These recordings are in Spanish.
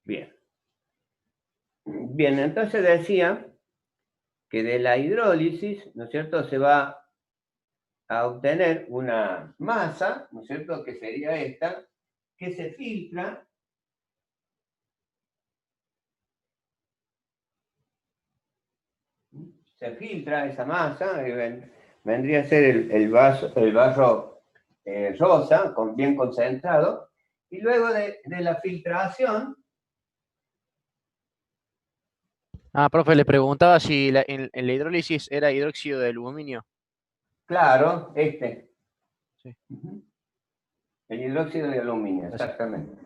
Bien. Bien, entonces decía que de la hidrólisis, ¿no es cierto?, se va a obtener una masa, ¿no es cierto?, que sería esta, que se filtra esa masa, vendría a ser el barro rosa, bien concentrado, y luego de la filtración. Profe, le preguntaba si en la hidrólisis era hidróxido de aluminio. Claro, Sí. el hidróxido de aluminio, exactamente.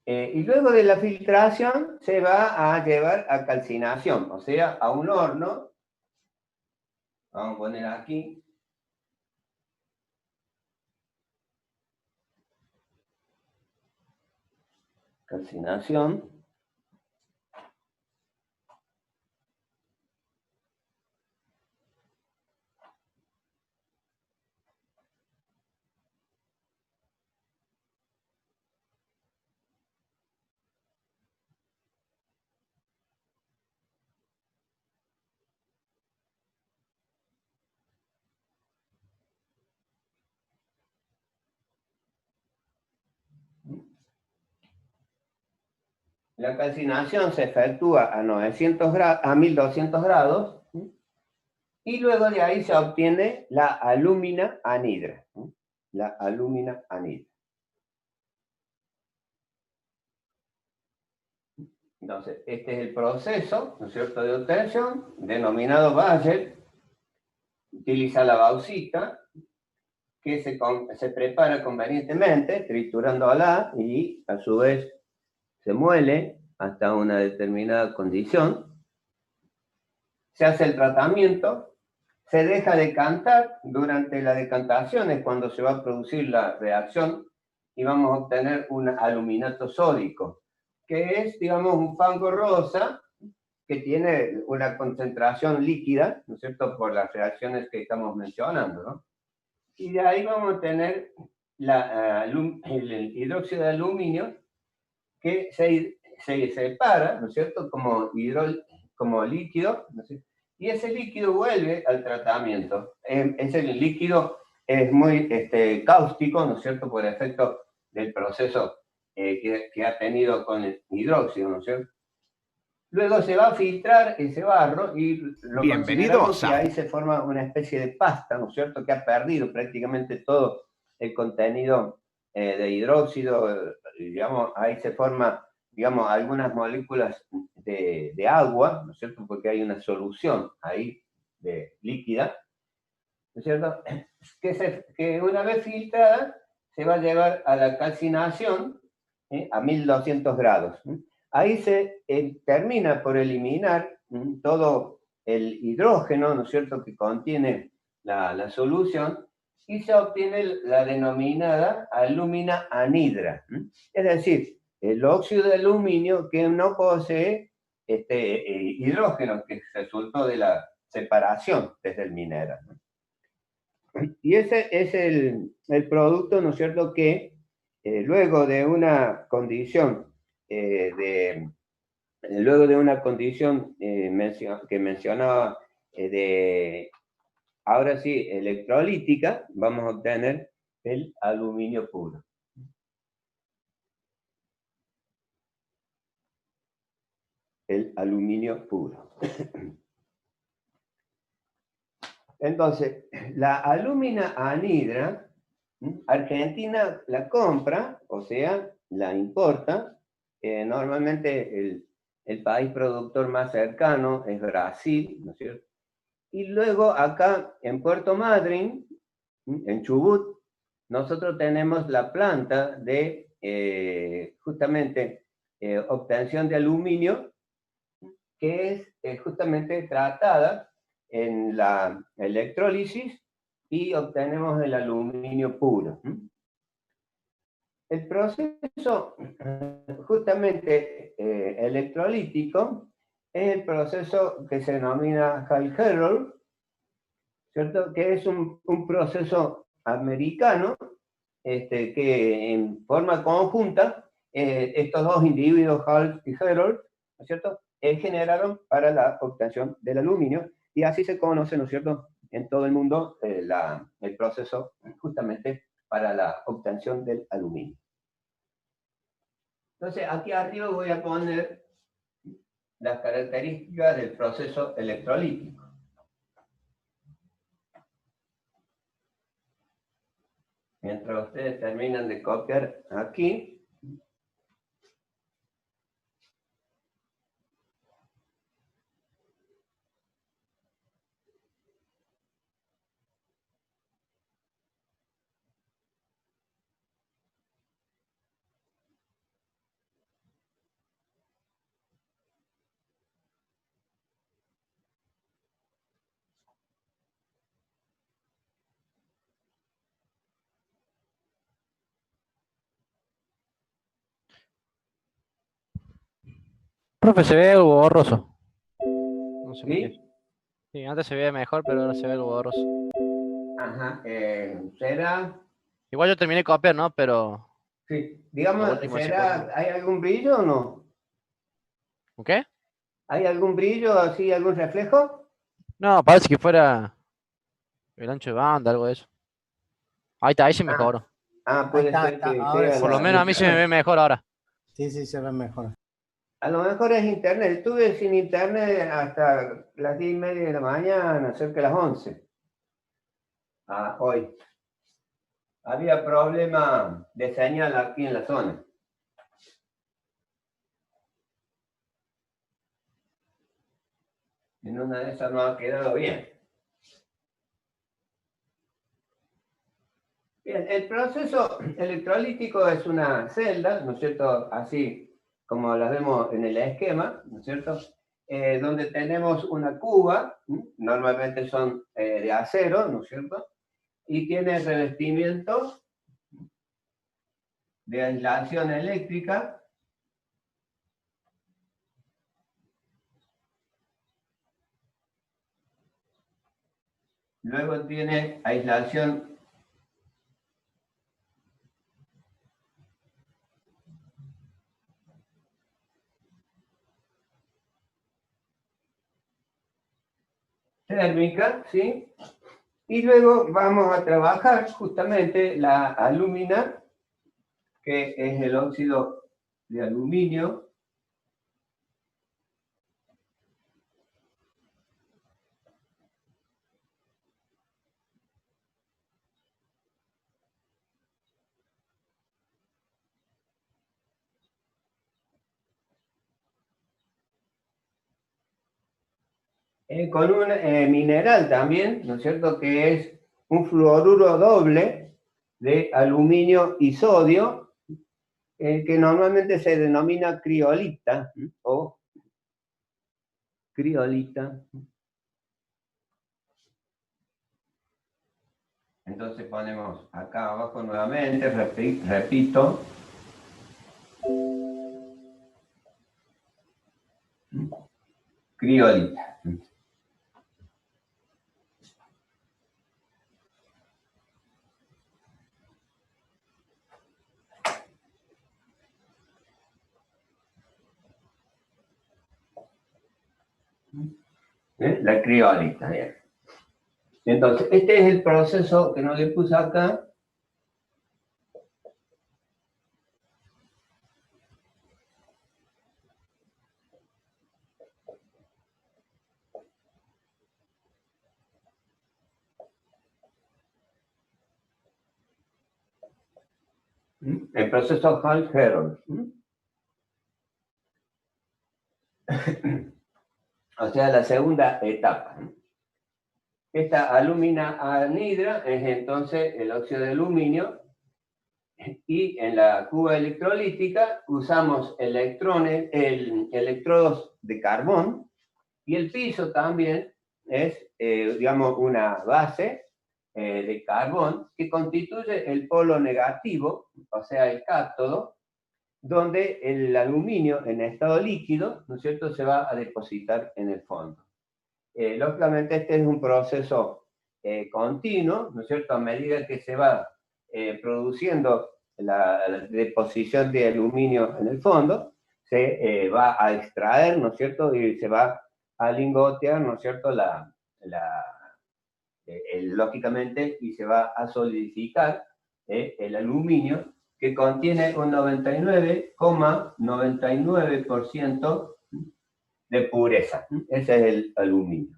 Y luego de la filtración se va a llevar a calcinación, o sea, a un horno. Vamos a poner aquí. Calcinación. La calcinación se efectúa a 1200 grados, y luego de ahí se obtiene la alúmina anhidra. La alúmina anhidra. Entonces, este es el proceso, ¿no es cierto?, de obtención, denominado Bayer. Utiliza la bauxita, que se prepara convenientemente, triturándola, y a su vez se muele hasta una determinada condición. Se hace el tratamiento, se deja decantar. Durante la decantación es cuando se va a producir la reacción y vamos a obtener un aluminato sódico, que es, digamos, un fango rosa que tiene una concentración líquida, ¿no es cierto?, por las reacciones que estamos mencionando, ¿no? Y de ahí vamos a tener el hidróxido de aluminio, que se separa, ¿no es cierto?, como líquido, ¿no es cierto?, y ese líquido vuelve al tratamiento. Ese líquido es muy cáustico, ¿no es cierto?, por efecto del proceso que ha tenido con el hidróxido, ¿no es cierto? Luego se va a filtrar ese barro y lo consideramos que ahí se forma una especie de pasta, ¿no es cierto?, que ha perdido prácticamente todo el contenido de hidróxido. Digamos, ahí se forma, digamos, algunas moléculas de agua, ¿no es cierto?, porque hay una solución ahí líquida, ¿no es cierto?, que una vez filtrada se va a llevar a la calcinación a 1200 grados. Ahí se termina por eliminar todo el hidrógeno, ¿no es cierto?, que contiene la solución, y se obtiene la denominada alúmina anhidra. Es decir, el óxido de aluminio que no posee hidrógeno, que resultó de la separación desde el mineral. Y ese es el producto, ¿no es cierto?, que luego de una condición que mencionaba, ahora sí, electrolítica, vamos a obtener el aluminio puro. El aluminio puro. Entonces, la alúmina anhidra, Argentina la compra, o sea, la importa. Normalmente el país productor más cercano es Brasil, ¿no es cierto? Y luego acá en Puerto Madryn, en Chubut, nosotros tenemos la planta de justamente obtención de aluminio, que es justamente tratada en la electrólisis, y obtenemos el aluminio puro. El proceso justamente electrolítico es el proceso que se denomina Hall-Hérold, ¿cierto?, que es un proceso americano que en forma conjunta estos dos individuos, Hall y Herold, ¿no es cierto?, generaron para la obtención del aluminio, y así se conoce, ¿no es cierto?, en todo el mundo el proceso justamente para la obtención del aluminio. Entonces, aquí arriba voy a poner las características del proceso electrolítico. Mientras ustedes terminan de copiar aquí, Profe, se ve algo borroso. No sé por qué. ¿sí? Sí, antes se veía mejor, pero ahora se ve algo borroso. Ajá, será, Igual yo terminé de copiar, ¿no? Pero sí, lo digamos, último ese cosas. será, ¿hay algún brillo o no? ¿Un qué? ¿Hay algún brillo, así, algún reflejo? No, parece que fuera el ancho de banda, algo de eso. Ahí está, ahí se Ah, mejoró. Ahí puede ser está, que ahora sea Por sí lo se menos ve. a mí se me ve mejor ahora. Sí, sí, se ve mejor. A lo mejor es internet. Estuve sin internet hasta las 10:30 de la mañana, cerca de las 11. Hoy. Había problema de señal aquí en la zona. En una de esas no ha quedado bien. Bien, el proceso electrolítico es una celda, ¿no es cierto? Así como las vemos en el esquema, ¿no es cierto? Donde tenemos una cuba, normalmente son de acero, ¿no es cierto? Y tiene revestimiento de aislación eléctrica. Luego tiene aislación térmica, ¿sí? Y luego vamos a trabajar justamente la alúmina, que es el óxido de aluminio. Con un mineral también, ¿no es cierto?, que es un fluoruro doble de aluminio y sodio, que normalmente se denomina criolita o criolita. Entonces ponemos acá abajo nuevamente, repito, criolita. La criolita, bien. Entonces, este es el proceso que no le puse acá. El proceso Hall-Herold. O sea, la segunda etapa. Esta alumina anhidra es entonces el óxido de aluminio, y en la cuba electrolítica usamos electrodos de carbón, y el piso también es, digamos, una base de carbón que constituye el polo negativo, o sea, el cátodo, donde el aluminio en estado líquido, ¿no es cierto?, se va a depositar en el fondo. Lógicamente este es un proceso continuo, ¿no es cierto?, a medida que se va produciendo la deposición de aluminio en el fondo, se va a extraer, ¿no es cierto? Y se va a lingotear, ¿no es cierto? Lógicamente, y se va a solidificar el aluminio, que contiene un 99,99% de pureza. Ese es el aluminio.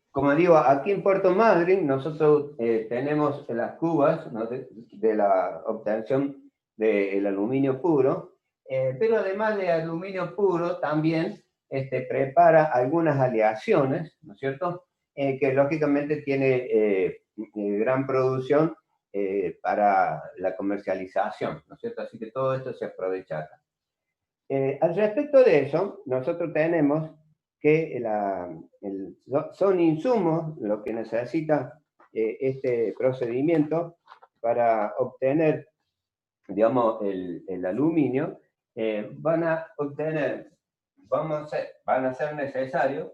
Como digo, aquí en Puerto Madryn nosotros tenemos las cubas, ¿no?, de la obtención del aluminio puro, pero además de aluminio puro también prepara algunas aleaciones, ¿no es cierto?, que lógicamente tiene gran producción para la comercialización, ¿no es cierto? Así que todo esto se aprovecha acá. Al respecto de eso, nosotros tenemos que son insumos lo que necesita este procedimiento para obtener, digamos, el aluminio. Van a ser necesarios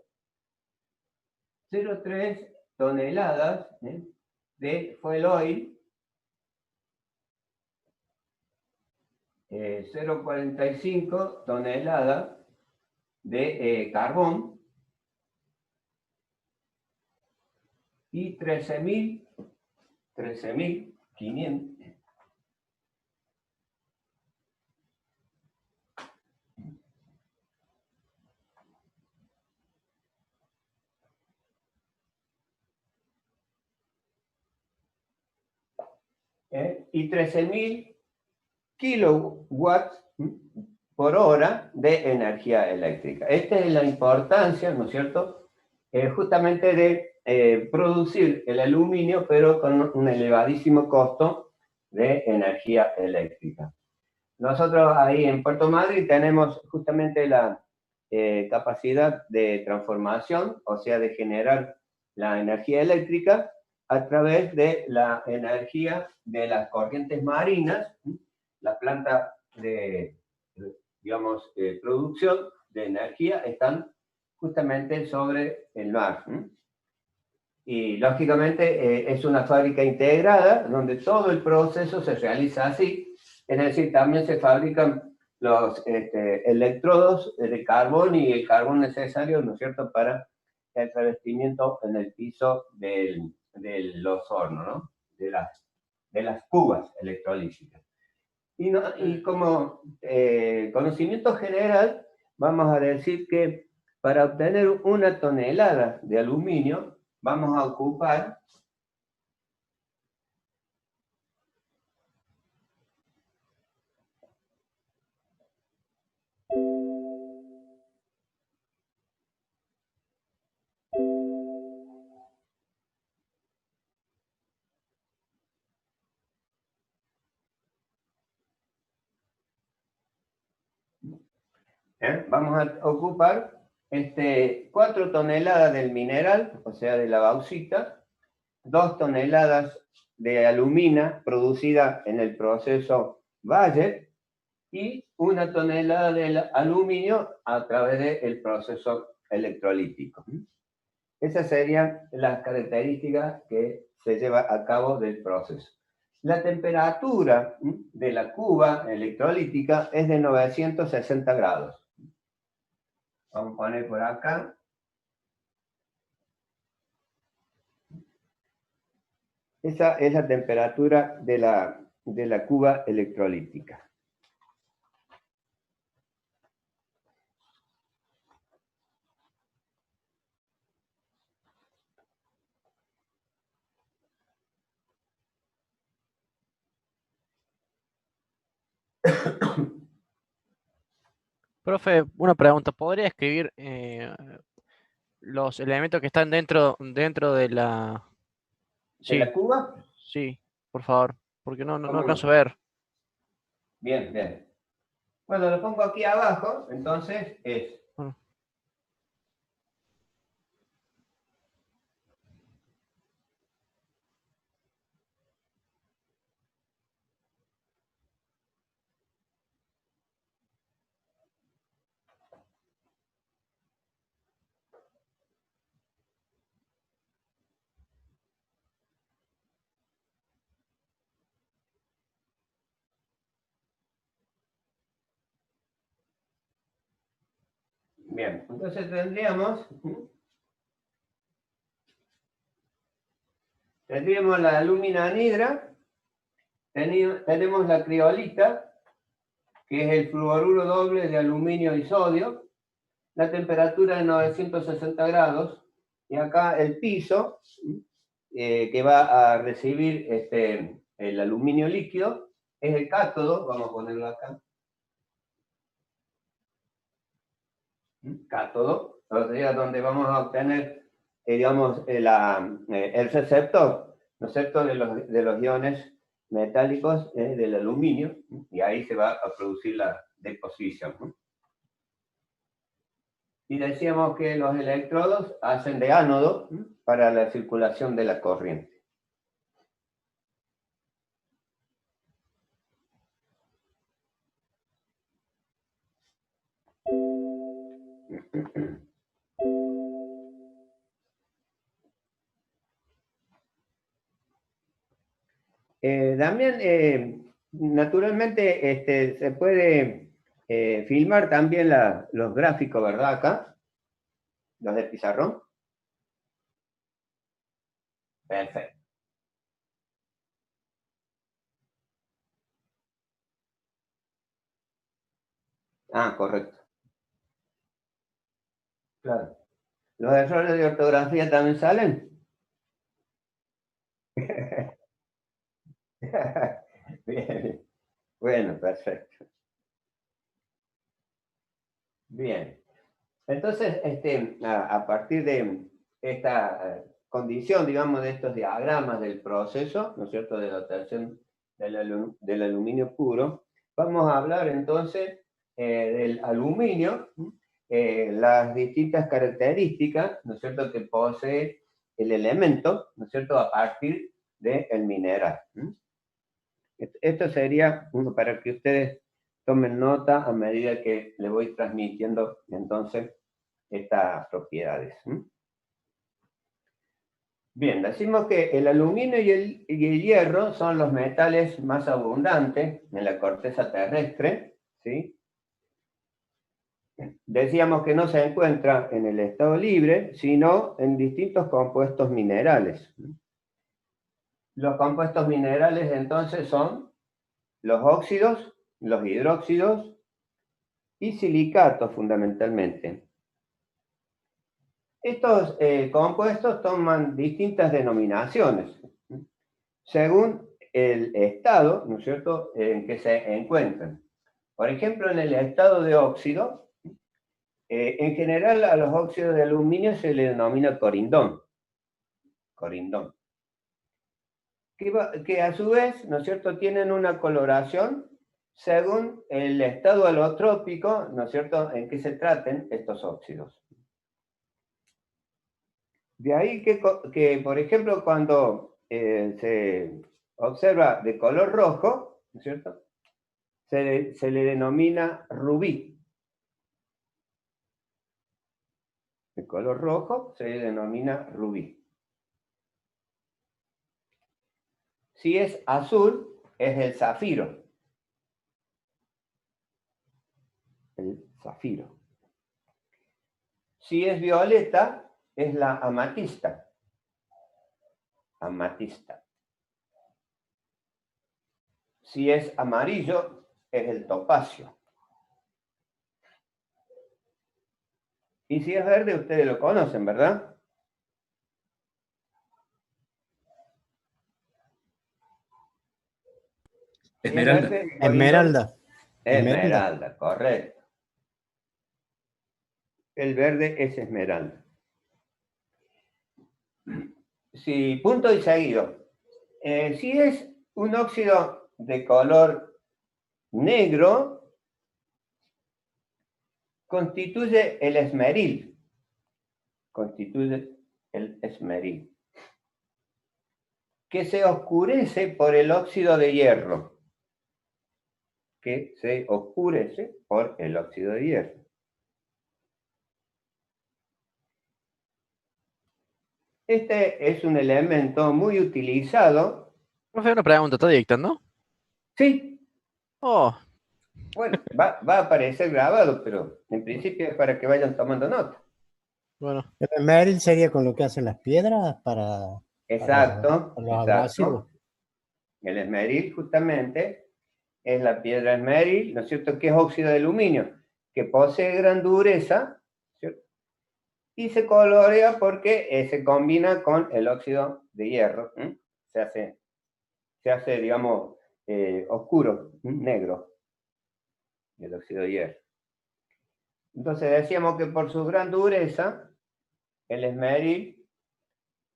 0,3 toneladas de fuel oil, 0,45 toneladas de carbón y 13.500 y 13.000 kilowatts por hora de energía eléctrica. Esta es la importancia, ¿no es cierto?, justamente de producir el aluminio, pero con un elevadísimo costo de energía eléctrica. Nosotros ahí en Puerto Madryn tenemos justamente la capacidad de transformación, o sea, de generar la energía eléctrica a través de la energía de las corrientes marinas. La planta de, digamos, producción de energía están justamente sobre el mar. Y lógicamente es una fábrica integrada donde todo el proceso se realiza así. Es decir, también se fabrican los electrodos de carbón y el carbón necesario, ¿no es cierto?, para el revestimiento en el piso de los hornos, ¿no?, de las cubas electrolíticas. Y como conocimiento general, vamos a decir que para obtener 1 tonelada de aluminio, vamos a ocupar vamos a ocupar 4 toneladas del mineral, o sea, de la bauxita, 2 toneladas de alumina producida en el proceso Bayer y 1 tonelada de aluminio a través del proceso electrolítico. Esas serían las características que se lleva a cabo del proceso. La temperatura de la cuba electrolítica es de 960 grados. Vamos a poner por acá. Esa es la temperatura de la cuba electrolítica. Profe, una pregunta. ¿Podría escribir los elementos que están dentro de la... ¿De Sí, la cuba? sí, por favor, porque no ¿Cómo alcanzo no? a ver. Bien, bien. Bueno, lo pongo aquí abajo, entonces es Bueno, Bien, entonces tendríamos la alúmina anhidra, tenemos la criolita, que es el fluoruro doble de aluminio y sodio, la temperatura de 960 grados, y acá el piso, que va a recibir el aluminio líquido, es el cátodo, vamos a ponerlo acá. Cátodo, o sea, donde vamos a obtener, digamos, el receptor, ¿no es cierto?, de los iones metálicos del aluminio, y ahí se va a producir la deposición, ¿no? Y decíamos que los electrodos hacen de ánodo para la circulación de la corriente. También, naturalmente, se puede filmar también los gráficos, ¿verdad? Acá, los de pizarrón. Perfecto. Ah, correcto. Claro. ¿Los errores de ortografía también salen? Bien. Bueno, perfecto. Bien. Entonces, a partir de esta condición, digamos, de estos diagramas del proceso, ¿no es cierto?, de la obtención del aluminio puro, vamos a hablar entonces del aluminio, las distintas características, ¿no es cierto?, que posee el elemento, ¿no es cierto?, a partir del mineral. Esto sería para que ustedes tomen nota a medida que le voy transmitiendo entonces estas propiedades. Bien, decimos que el aluminio y el hierro son los metales más abundantes en la corteza terrestre, ¿sí? Decíamos que no se encuentra en el estado libre, sino en distintos compuestos minerales. Los compuestos minerales entonces son los óxidos, los hidróxidos y silicatos fundamentalmente. Estos compuestos toman distintas denominaciones según el estado, ¿no es cierto?, en que se encuentran. Por ejemplo, en el estado de óxido, en general a los óxidos de aluminio se le denomina corindón. Que a su vez, ¿no es cierto?, tienen una coloración según el estado alotrópico, ¿no es cierto?, en que se traten estos óxidos. De ahí que por ejemplo, cuando se observa de color rojo, ¿no es cierto?, se le denomina rubí. De color rojo se le denomina rubí. Si es azul, es el zafiro. El zafiro. Si es violeta, es la amatista. Amatista. Si es amarillo, es el topacio. Y si es verde, ustedes lo conocen, ¿verdad? Esmeralda. Esmeralda. Esmeralda, correcto. El verde es esmeralda. Sí, punto y seguido. Si es un óxido de color negro, constituye el esmeril. Constituye el esmeril. Que se oscurece por el óxido de hierro. Que se oscurece por el óxido de hierro. Este es un elemento muy utilizado. Profe, una pregunta, ¿está dictando? Sí. Oh, Bueno, va a aparecer grabado, pero en principio es para que vayan tomando nota. Bueno, El esmeril sería con lo que hacen las piedras Exacto, para los abrasivos. exacto. El esmeril justamente es la piedra esmeril, ¿no es cierto?, que es óxido de aluminio, que posee gran dureza, ¿cierto? Y se colorea porque se combina con el óxido de hierro. ¿Mm? Se hace, digamos, oscuro, negro, el óxido de hierro. Entonces decíamos que por su gran dureza, el esmeril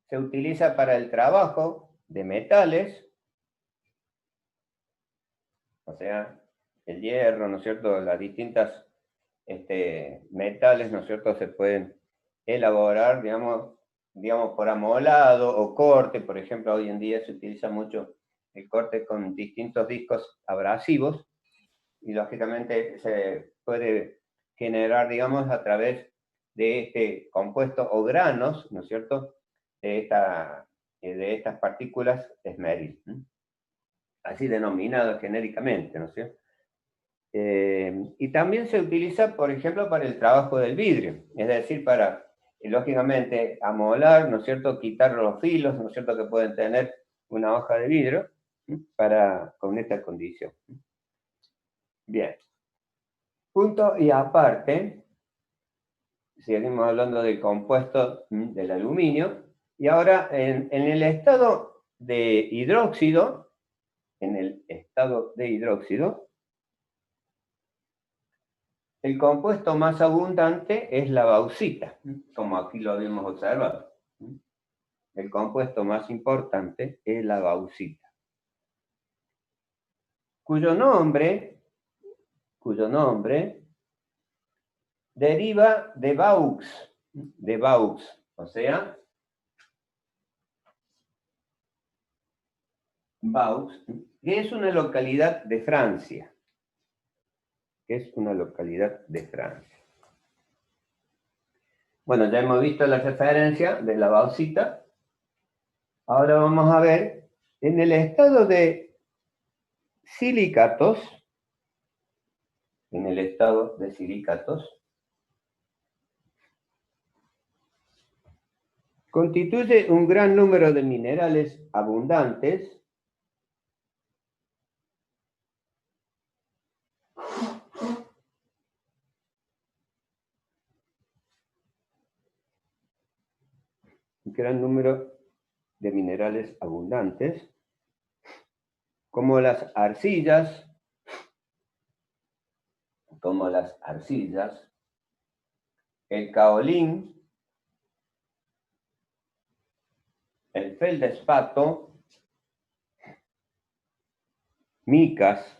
se utiliza para el trabajo de metales, o sea, el hierro, ¿no es cierto?, las distintas metales, ¿no es cierto?, se pueden elaborar, digamos, por amolado o corte. Por ejemplo, hoy en día se utiliza mucho el corte con distintos discos abrasivos y lógicamente se puede generar, digamos, a través de este compuesto o granos, ¿no es cierto?, de estas partículas esmeril, ¿sí? Así denominadas genéricamente, ¿no es cierto? Y también se utiliza, por ejemplo, para el trabajo del vidrio, es decir, para, lógicamente, amolar, ¿no es cierto?, quitar los filos, ¿no es cierto?, que pueden tener una hoja de vidrio, con esta condición. Bien. Punto y aparte, seguimos hablando del compuesto del aluminio, y ahora en el estado de hidróxido, el compuesto más abundante es la bauxita, como aquí lo habíamos observado. El compuesto más importante es la bauxita, cuyo nombre deriva de Vaux, o sea, Vaux, que es una localidad de Francia. Bueno, ya hemos visto la referencia de la bauxita. Ahora vamos a ver, en el estado de silicatos, constituye un gran número de minerales abundantes como las arcillas, el caolín, el feldespato, micas,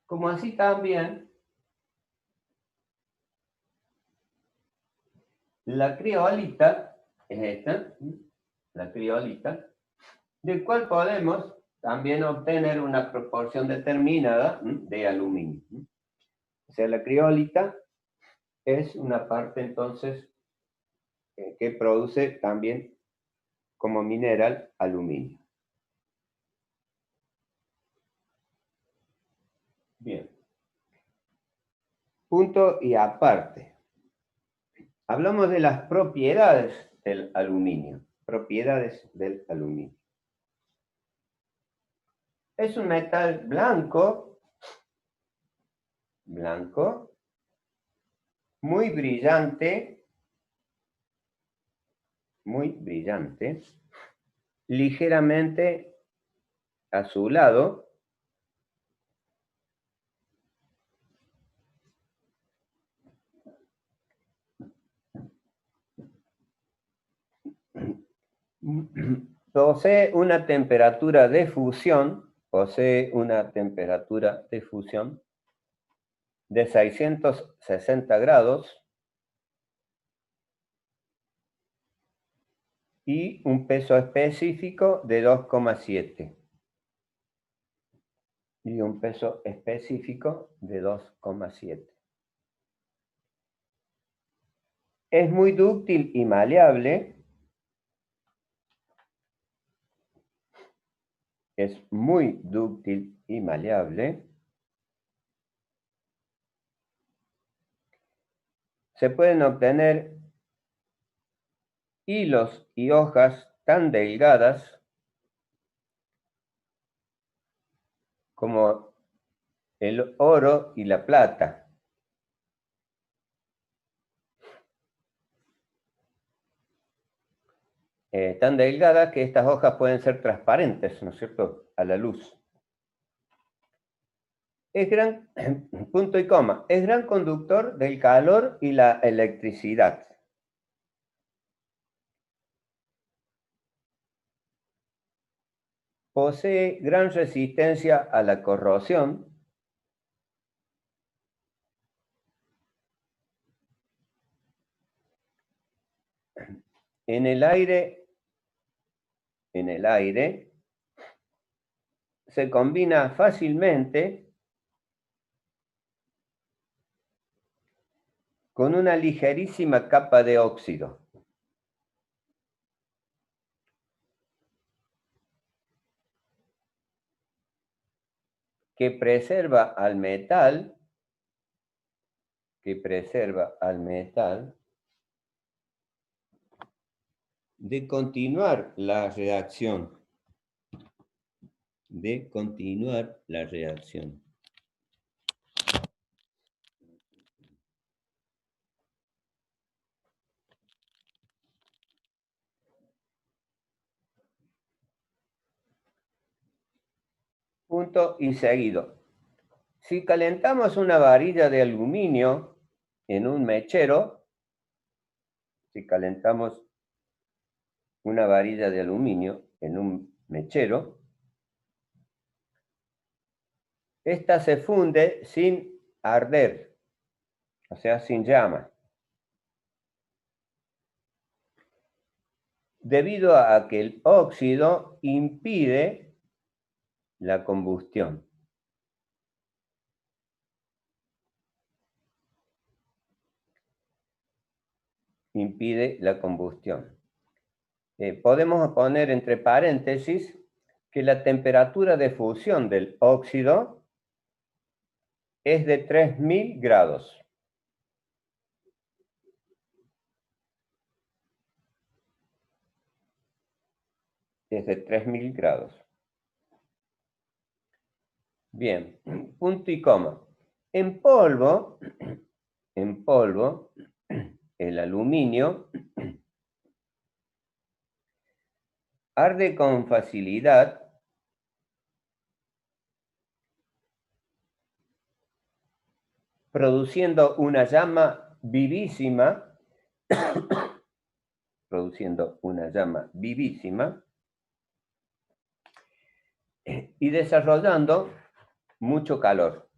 como así también la criolita, del cual podemos también obtener una proporción determinada de aluminio. O sea, la criolita es una parte entonces que produce también como mineral aluminio. Bien. Punto y aparte. Hablamos de las propiedades del aluminio. Es un metal blanco, muy brillante, ligeramente azulado, posee una temperatura de fusión de 660 grados y un peso específico de 2,7. Es muy dúctil y maleable, es muy dúctil y maleable. Se pueden obtener hilos y hojas tan delgadas como el oro y la plata. Tan delgadas que estas hojas pueden ser transparentes, ¿no es cierto?, a la luz. Es gran, punto y coma, es gran conductor del calor y la electricidad. Posee gran resistencia a la corrosión. En el aire se combina fácilmente con una ligerísima capa de óxido. Que preserva al metal de continuar la reacción. Punto y seguido. Si calentamos una varilla de aluminio en un mechero, esta se funde sin arder, o sea, sin llama, debido a que el óxido impide la combustión. Podemos poner entre paréntesis que la temperatura de fusión del óxido es de 3000 grados. Es de 3000 grados. Bien, punto y coma. En polvo, el aluminio arde con facilidad produciendo una llama vivísima, y desarrollando mucho calor.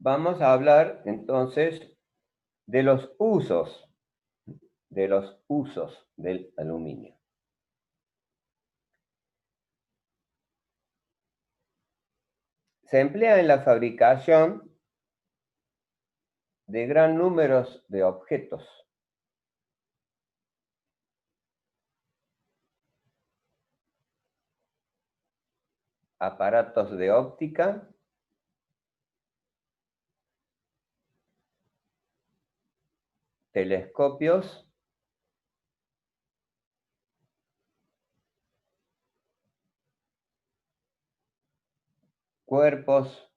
Vamos a hablar entonces de los usos del aluminio. Se emplea en la fabricación de gran número de objetos. Aparatos de óptica, telescopios, cuerpos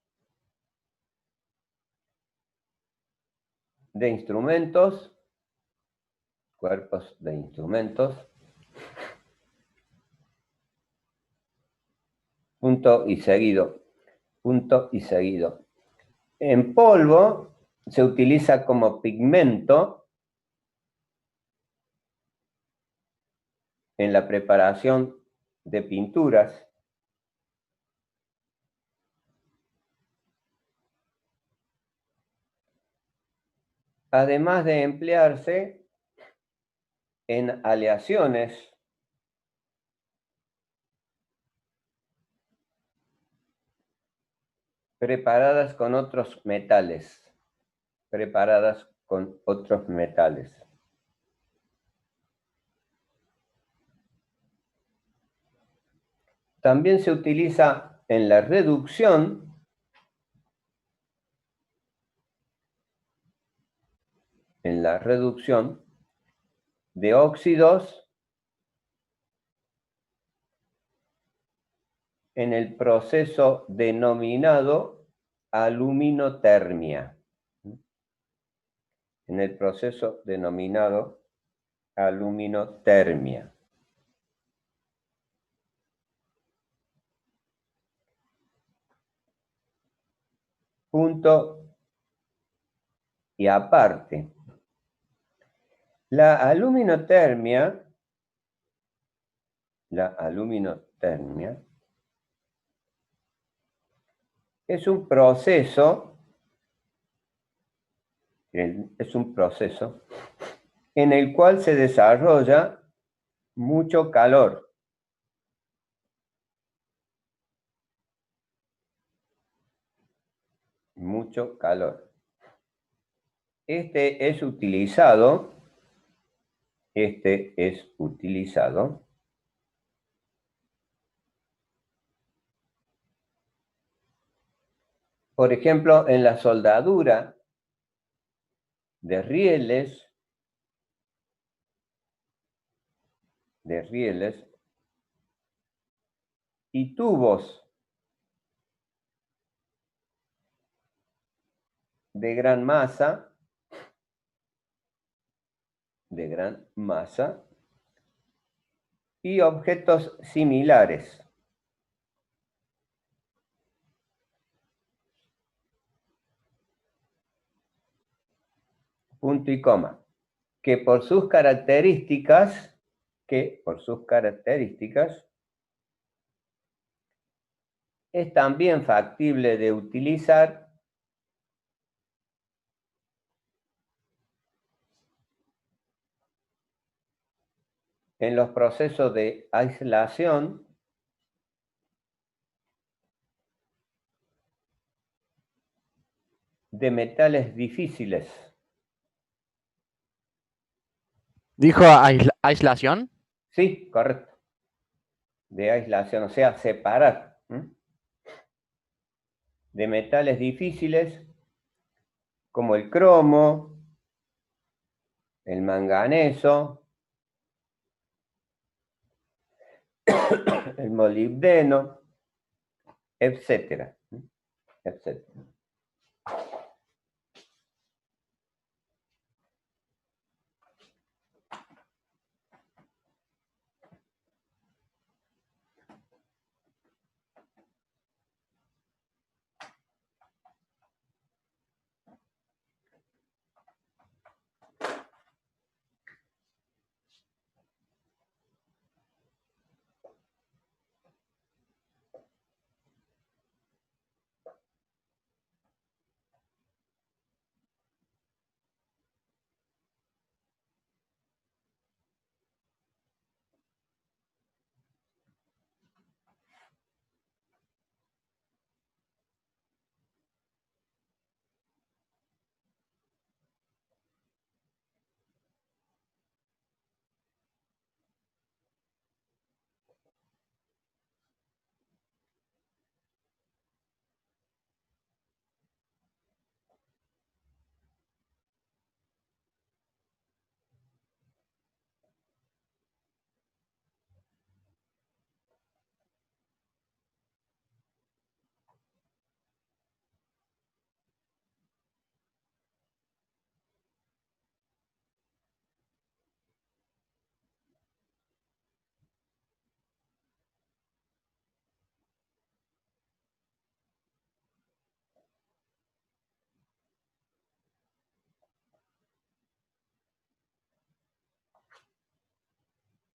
de instrumentos, punto y seguido. En polvo se utiliza como pigmento en la preparación de pinturas. Además de emplearse en aleaciones preparadas con otros metales. preparadas con otros metales. También se utiliza en la reducción de óxidos en el proceso denominado aluminotermia. En el proceso denominado aluminotermia. Punto y aparte. La aluminotermia es un proceso en el cual se desarrolla mucho calor. Mucho calor. Este es utilizado por ejemplo, en la soldadura de rieles y tubos de gran masa, y objetos similares. Punto y coma. Que por sus características es también factible de utilizar en los procesos de aislación de metales difíciles. ¿Dijo aislación? Sí, correcto. De aislación, o sea, separar. De metales difíciles como el cromo, el manganeso, el molibdeno, etcétera.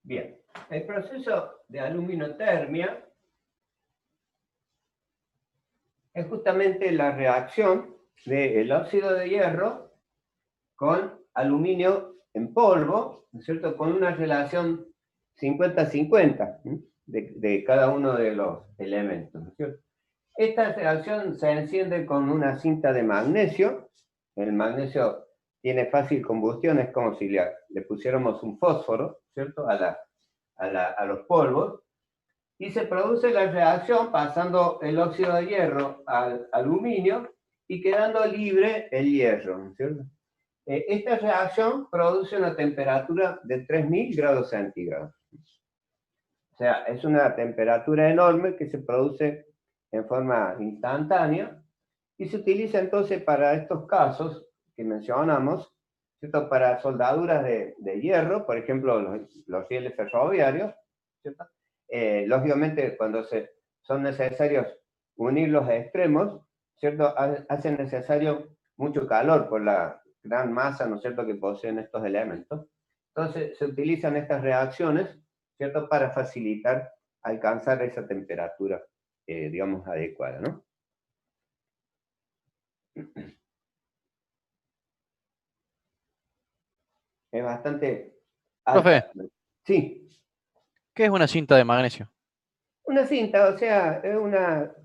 Bien, el proceso de aluminotermia es justamente la reacción del óxido de hierro con aluminio en polvo, ¿no es cierto?, con una relación 50-50 de cada uno de los elementos, ¿no es cierto? Esta reacción se enciende con una cinta de magnesio el magnesio tiene fácil combustión, es como si le pusiéramos un fósforo, ¿cierto? A los polvos, y se produce la reacción pasando el óxido de hierro al aluminio y quedando libre el hierro, ¿cierto? Esta reacción produce una temperatura de 3000 grados centígrados. O sea, es una temperatura enorme que se produce en forma instantánea y se utiliza entonces para estos casos que mencionamos, ¿cierto? Para soldaduras de hierro, por ejemplo, los rieles ferroviarios, ¿cierto? Lógicamente, cuando son necesarios unir los extremos, ¿cierto? Hace necesario mucho calor por la gran masa, ¿no es cierto?, que poseen estos elementos. Entonces, se utilizan estas reacciones, ¿cierto?, para facilitar alcanzar esa temperatura, digamos, adecuada, ¿no? Es bastante Profe, alta. Sí, ¿qué es una cinta de magnesio? una cinta, o sea, es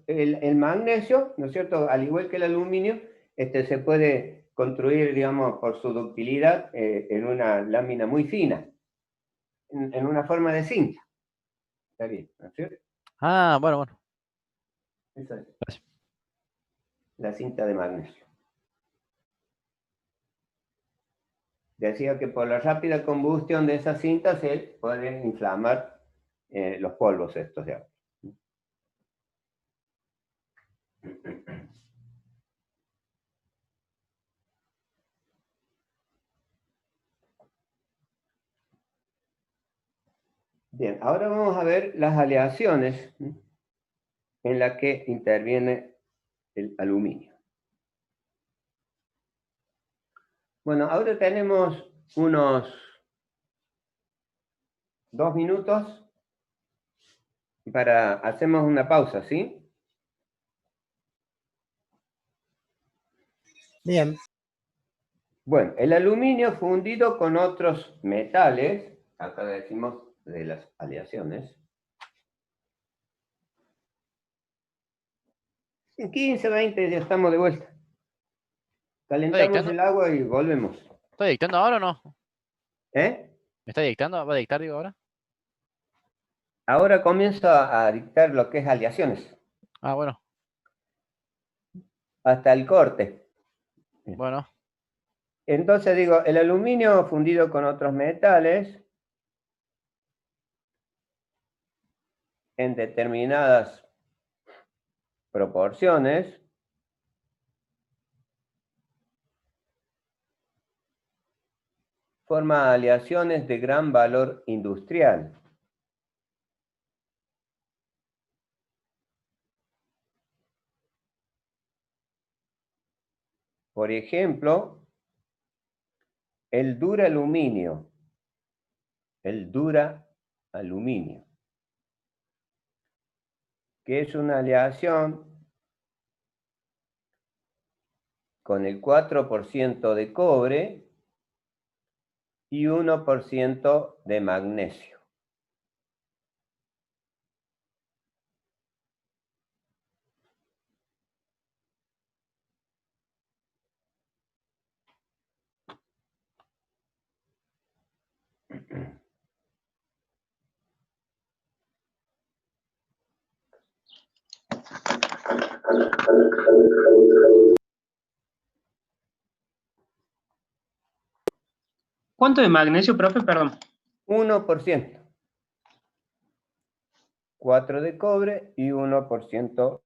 el magnesio, ¿no es cierto?, al igual que el aluminio, se puede construir, digamos, por su ductilidad, en una lámina muy fina, en una forma de cinta. Está bien, ¿no es cierto? Ah, bueno, bueno. Esa es Gracias. la cinta de magnesio. Decía que por la rápida combustión de esa cinta se pueden inflamar los polvos estos de agua. Bien, ahora vamos a ver las aleaciones en las que interviene el aluminio. Bueno, ahora tenemos unos 2 minutos para hacemos una pausa, ¿sí? Bien. Bueno, el aluminio fundido con otros metales, acá decimos de las aleaciones, en 15, 20 ya estamos de vuelta. Calentamos dictando? el agua y volvemos. ¿Estoy dictando ahora o no? ¿Eh? ¿Me está dictando? ¿Va a dictar, digo, ahora? Ahora comienzo a dictar lo que es aleaciones, Ah, bueno. hasta el corte. Bueno. Entonces digo, el aluminio fundido con otros metales en determinadas proporciones forma aleaciones de gran valor industrial. Por ejemplo, el duraluminio, que es una aleación con el 4% de cobre y 1% de magnesio. ¿Cuánto de magnesio, profe? Perdón. 1%. 4 de cobre y 1%